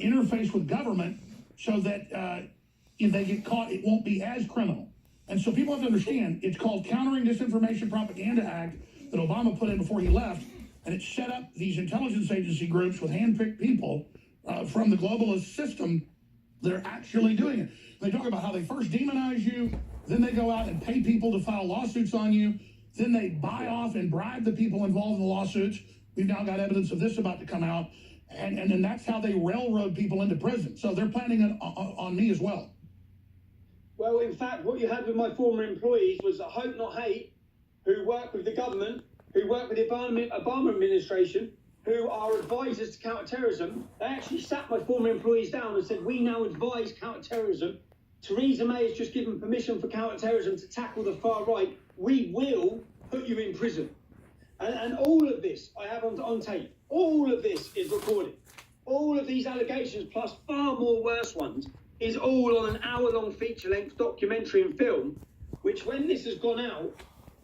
interface with government so that if they get caught, it won't be as criminal. And so people have to understand, it's called Countering Disinformation Propaganda Act that Obama put in before he left, and it set up these intelligence agency groups with hand-picked people from the globalist system that are actually doing it. They talk about how they first demonize you, then they go out and pay people to file lawsuits on you, then they buy off and bribe the people involved in the lawsuits. We've now got evidence of this about to come out, and then that's how they railroad people into prison. So they're planning on me as well. Well, in fact, what you had with my former employees was Hope Not Hate, who work with the government, who work with the Obama administration, who are advisors to counterterrorism. They actually sat my former employees down and said, we now advise counterterrorism. Theresa May has just given permission for counterterrorism to tackle the far right. We will put you in prison. And all of this, I have on tape, all of this is recorded. All of these allegations, plus far more worse ones, is all on an hour-long feature-length documentary and film, which when this has gone out,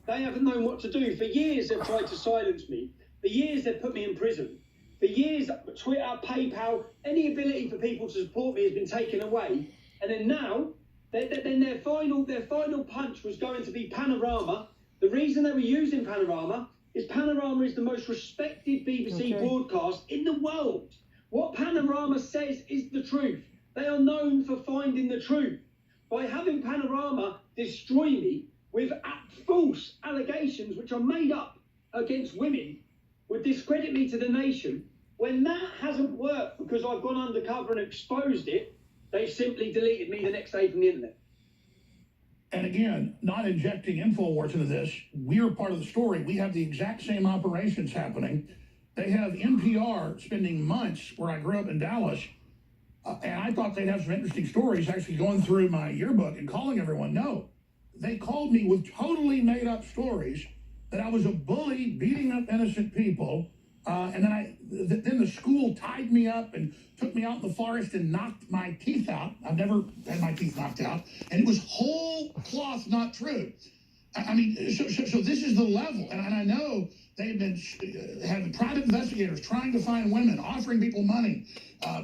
they haven't known what to do. For years, they've tried to silence me. For years, they've put me in prison. For years, Twitter, PayPal, any ability for people to support me has been taken away. And then now, then their final punch was going to be Panorama. The reason they were using Panorama is Panorama is the most respected BBC broadcast in the world. What Panorama says is the truth. They are known for finding the truth. By having Panorama destroy me with false allegations which are made up against women would discredit me to the nation. When that hasn't worked because I've gone undercover and exposed it, they simply deleted me the next day from the internet. And again, not injecting Infowars into this, we're part of the story. We have the exact same operations happening. They have NPR spending months where I grew up in Dallas, and I thought they'd have some interesting stories, actually going through my yearbook and calling everyone. No, they called me with totally made up stories that I was a bully beating up innocent people. And then the school tied me up and took me out in the forest and knocked my teeth out. I've never had my teeth knocked out. And it was whole cloth not true. I mean, so this is the level. And I know they've been having private investigators trying to find women, offering people money,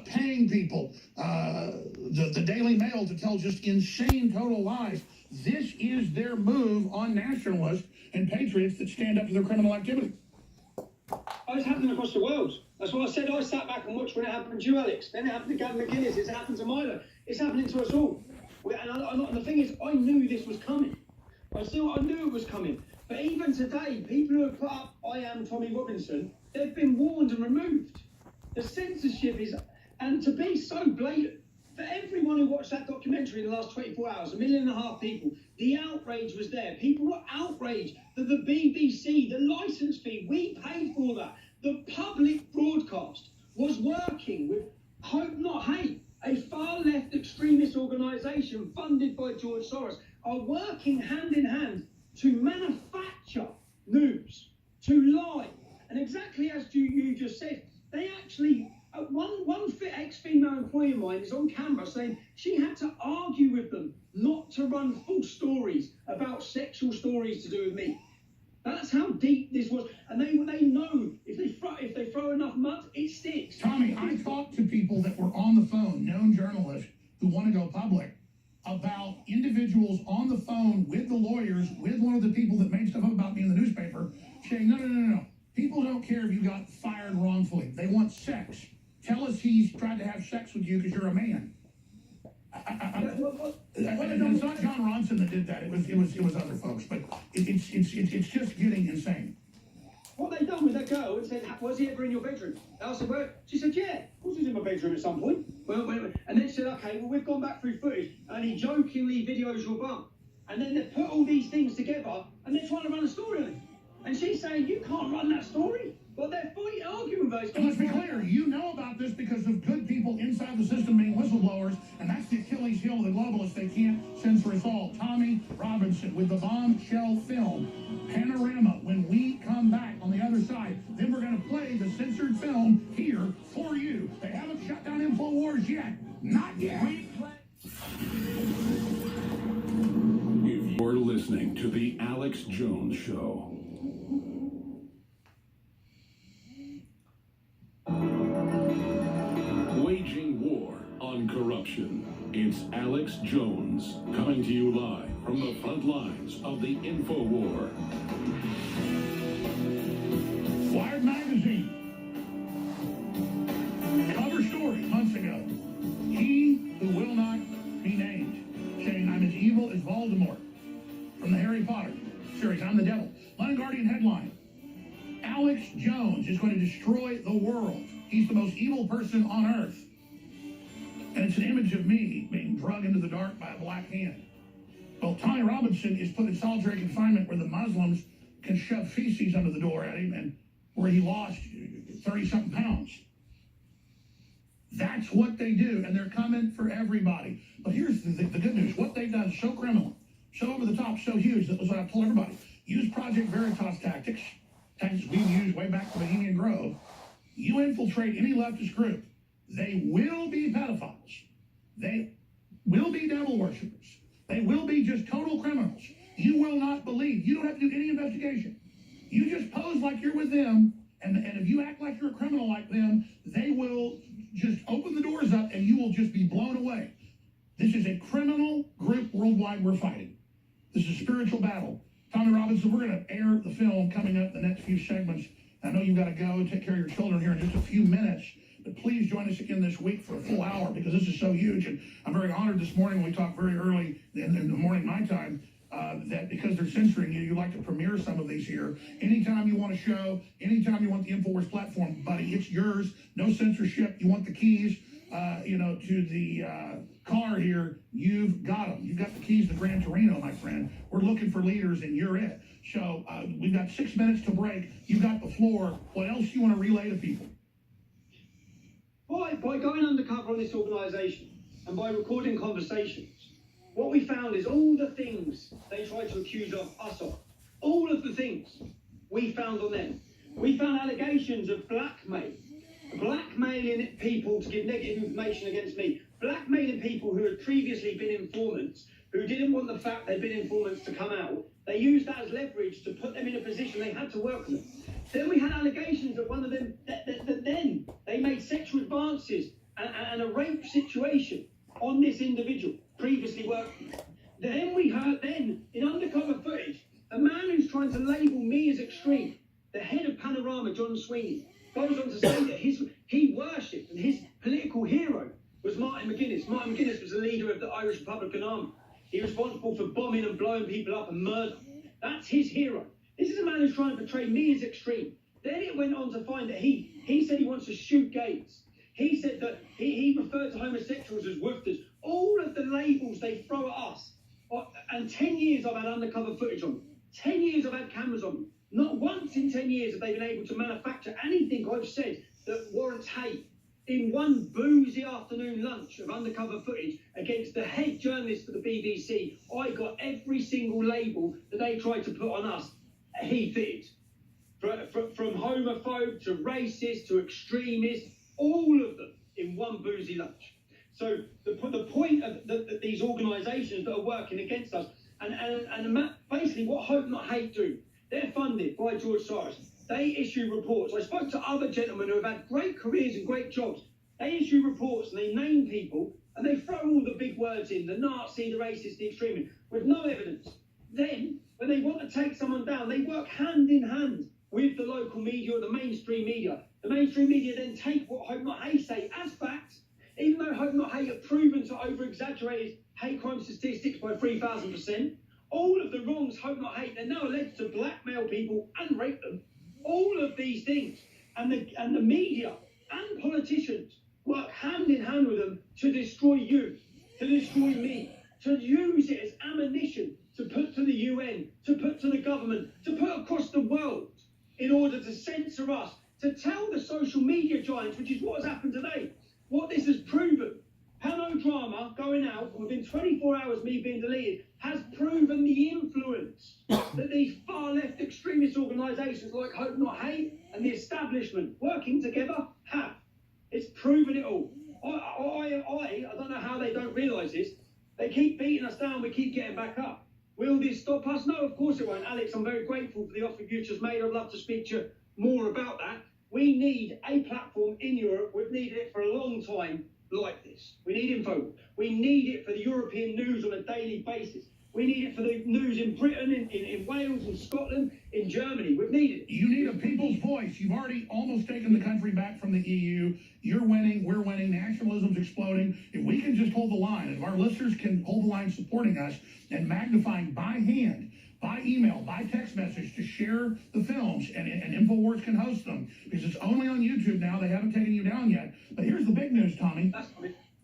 paying people, the Daily Mail to tell just insane total lies. This is their move on nationalists and patriots that stand up to their criminal activity. Oh, it's happening across the world. That's what I said. I sat back and watched when it happened to you, Alex. Then it happened to Gavin McGuinness. It's happened to Milo. It's happening to us all. And the thing is, I knew this was coming. I knew it was coming. But even today, people who have put up, I am Tommy Robinson, they've been warned and removed. The censorship is, and to be so blatant, for everyone who watched that documentary in the last 24 hours, 1.5 million people, the outrage was there. People were outraged that the BBC, the license fee, we paid for that. The public broadcast was working with Hope Not Hate, a far-left extremist organisation funded by George Soros, are working hand in hand to manufacture news, to lie. And exactly as you just said, they actually... One ex-female employee of mine is on camera saying she had to argue with them not to run false stories about sexual stories to do with me. That's how deep this was. And they know if they throw enough mud, it sticks. Tommy, I talked to people that were on the phone, known journalists who want to go public, about individuals on the phone with the lawyers, with one of the people that made stuff up about me in the newspaper, saying, no. People don't care if you got fired wrongfully. They want sex. Tell us he's tried to have sex with you because you're a man. It's not John Ronson that did that. It was other folks. But it's just getting insane. What they done with that girl and said, was he ever in your bedroom? I said, well, she said, yeah, of course he was in my bedroom at some point. Well, and then she said, okay, well, we've gone back through footage and he jokingly videos your bum. And then they put all these things together and they're trying to run a story on it. And she's saying, you can't run that story. Well, they're arguing with those guys. And let's be clear, you know about this because of good people inside the system being whistleblowers, and that's the Achilles heel of the globalists. They can't censor us all. Tommy Robinson with the bombshell film, Panorama. When we come back on the other side, then we're going to play the censored film here for you. They haven't shut down Infowars yet. Not yet. If you're listening to The Alex Jones Show. Waging war on corruption. It's Alex Jones coming to you live from the front lines of the Infowar. Wired magazine. Cover story months ago. He who will not be named, saying I'm as evil as Voldemort from the Harry Potter series. I'm the devil. London Guardian headline. Alex Jones is going to destroy the world. He's the most evil person on earth. And it's an image of me being dragged into the dark by a black hand. Well, Tommy Robinson is put in solitary confinement where the Muslims can shove feces under the door at him, and where he lost 30-something pounds. That's what they do, and they're coming for everybody. But here's the good news. What they've done is so criminal, so over the top, so huge, that was what I told everybody. Use Project Veritas tactics we've used way back to Bohemian Grove. You infiltrate any leftist group, they will be pedophiles. They will be devil worshippers. They will be just total criminals. You will not believe. You don't have to do any investigation. You just pose like you're with them, and if you act like you're a criminal like them, they will just open the doors up and you will just be blown away. This is a criminal group worldwide we're fighting. This is a spiritual battle. Tommy Robinson, we're going to air the film coming up in the next few segments. I know you've got to go and take care of your children here in just a few minutes, but please join us again this week for a full hour because this is so huge. And I'm very honored this morning when we talked very early in the morning, my time, that because they're censoring you like to premiere some of these here. Anytime you want a show, anytime you want the Infowars platform, buddy, it's yours. No censorship. You want the keys, to the car here, you've got them. You've got the keys to Gran Torino, my friend. We're looking for leaders, and you're it. So we've got 6 minutes to break. You've got the floor. What else do you want to relay to people? By going undercover on this organisation and by recording conversations, what we found is all the things they tried to accuse us of, all of the things we found on them. We found allegations of blackmailing people to give negative information against me, blackmailing people who had previously been informants, who didn't want the fact they'd been informants to come out. They used that as leverage to put them in a position they had to work with them. Then we had allegations that one of them, that then they made sexual advances and a rape situation on this individual previously working. Then we heard in undercover footage, a man who's trying to label me as extreme, the head of PANODRAMA, John Sweeney, goes on to say that he worshipped and his political hero was Martin McGuinness. Martin McGuinness was the leader of the Irish Republican Army. He was responsible for bombing and blowing people up and murder. That's his hero. This is a man who's trying to portray me as extreme. Then it went on to find that he said he wants to shoot gays. He said that he referred to homosexuals as woofers. All of the labels they throw at us. And 10 years I've had undercover footage on them. 10 years I've had cameras on them. Not once in 10 years have they been able to manufacture anything I've said that warrants hate. In one boozy afternoon lunch of undercover footage against the head journalist for the BBC, I got every single label that they tried to put on us. He fitted. From homophobe to racist to extremist, all of them in one boozy lunch. So the point of these organisations that are working against us, and basically what Hope Not Hate do, they're funded by George Soros. They issue reports. I spoke to other gentlemen who have had great careers and great jobs. They issue reports and they name people and they throw all the big words in, the Nazi, the racist, the extremist, with no evidence. Then, when they want to take someone down, they work hand in hand with the local media or the mainstream media. The mainstream media then take what Hope Not Hate say as facts, even though Hope Not Hate have proven to over-exaggerate hate crime statistics by 3,000%. All of the wrongs Hope Not Hate, they're now alleged to blackmail people and rape them. All of these things, and the media and politicians work hand in hand with them to destroy you, to destroy me, to use it as ammunition to put to the UN, to put to the government, to put across the world in order to censor us, to tell the social media giants, which is what has happened today, what this has proven. PANODRAMA going out within 24 hours, me being deleted, has proven the influence that these far left extremist organisations like Hope Not Hate and the establishment working together have. It's proven it all. I don't know how they don't realise this. They keep beating us down, we keep getting back up. Will this stop us? No, of course it won't. Alex, I'm very grateful for the offer you just made. I'd love to speak to you more about that. We need a platform in Europe. We've needed it for a long time like this. We need info. We need it for the European news on a daily basis. We need it for the news in Britain, in Wales, in Scotland, in Germany. We've needed it. You need a people's voice. You've already almost taken the country back from the EU. You're winning. We're winning. Nationalism's exploding. If we can just hold the line, if our listeners can hold the line supporting us and magnifying by hand, by email, by text message to share the films, and Infowars can host them because it's only on YouTube now. They haven't taken you down yet. But here's the big news, Tommy.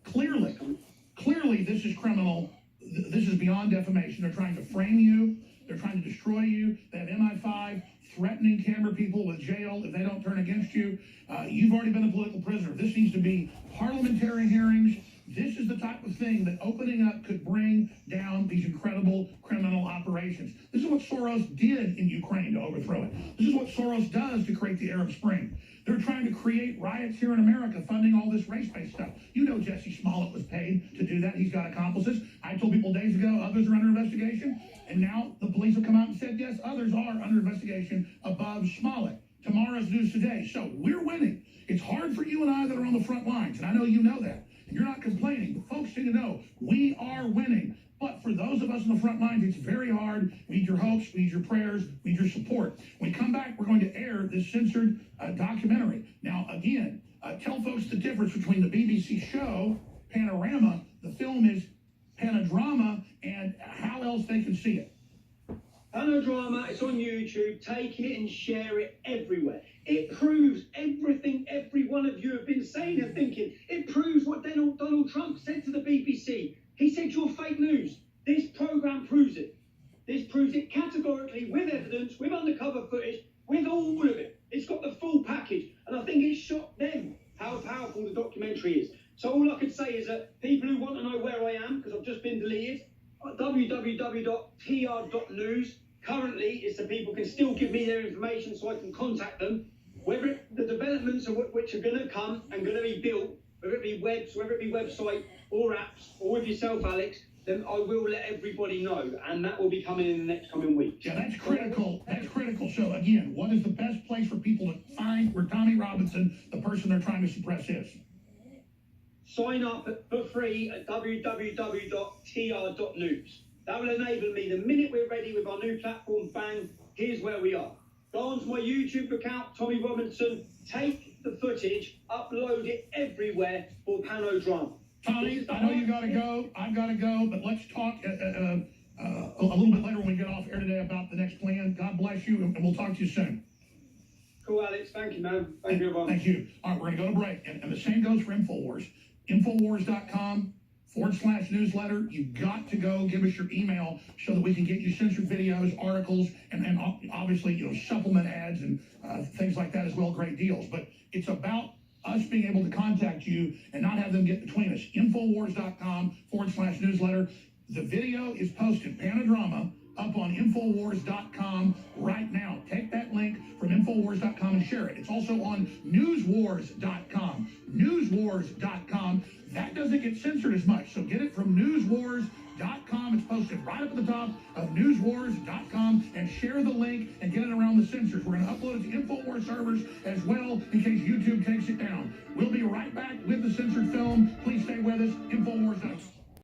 Clearly, this is criminal. This is beyond defamation. They're trying to frame you. They're trying to destroy you. They have MI5 threatening camera people with jail if they don't turn against you. You've already been a political prisoner. This needs to be parliamentary hearings. This is the type of thing that opening up could bring down these incredible criminal operations. This is what Soros did in Ukraine to overthrow it. This is what Soros does to create the Arab Spring. They're trying to create riots here in America, funding all this race-based stuff. You know Jesse Smollett was paid to do that. He's got accomplices. I told people days ago others are under investigation, and now the police have come out and said, yes, others are under investigation above Smollett. Tomorrow's news today. So we're winning. It's hard for you and I that are on the front lines, and I know you know that. You're not complaining, but folks need to know we are winning. But for those of us on the front lines, it's very hard. We need your hopes, we need your prayers, we need your support. When we come back, we're going to air this censored documentary. Now, again, tell folks the difference between the BBC show, Panorama, the film is Panodrama, and how else they can see it. PANODRAMA, it's on YouTube. Take it and share it everywhere. It proves everything every one of you have been saying and thinking. It proves what Donald Trump said to the BBC. He said you're fake news. This program proves it. This proves it categorically, with evidence, with undercover footage, with all of it. It's got the full package. And I think it shocked them how powerful the documentary is. So all I can say is that people who want to know where I am, because I've just been deleted, www.tr.news. Currently, it's so people can still give me their information so I can contact them. Whether the developments of which are going to come and going to be built, whether it be webs, whether it be website or apps, or with yourself, Alex, then I will let everybody know, and that will be coming in the next coming weeks. Yeah, that's critical. That's critical. So again, what is the best place for people to find where Tommy Robinson, the person they're trying to suppress, is? Sign up for free at www.tr.news. That will enable me, the minute we're ready with our new platform, bang, here's where we are. Go onto my YouTube account, Tommy Robinson, take the footage, upload it everywhere for PANODRAMA. Tommy, I know you got to go. I've got to go, but let's talk a little bit later when we get off air today about the next plan. God bless you, and we'll talk to you soon. Cool, Alex. Thank you, man. Thank you, everyone. Thank you. All right, we're going to go to break, and the same goes for Infowars. Infowars.com/newsletter. You've got to go give us your email so that we can get you censored videos, articles, and obviously, supplement ads and things like that as well. Great deals. But it's about us being able to contact you and not have them get between us. Infowars.com/newsletter. The video is posted, Panodrama, up on Infowars.com right now. Take that link from Infowars.com and share it. It's also on Newswars.com. Newswars.com. That doesn't get censored as much, so get it from Newswars.com. It's posted right up at the top of Newswars.com, and share the link and get it around the censors. We're going to upload it to Infowars servers as well in case YouTube takes it down. We'll be right back with the censored film. Please stay with us. Infowars.com.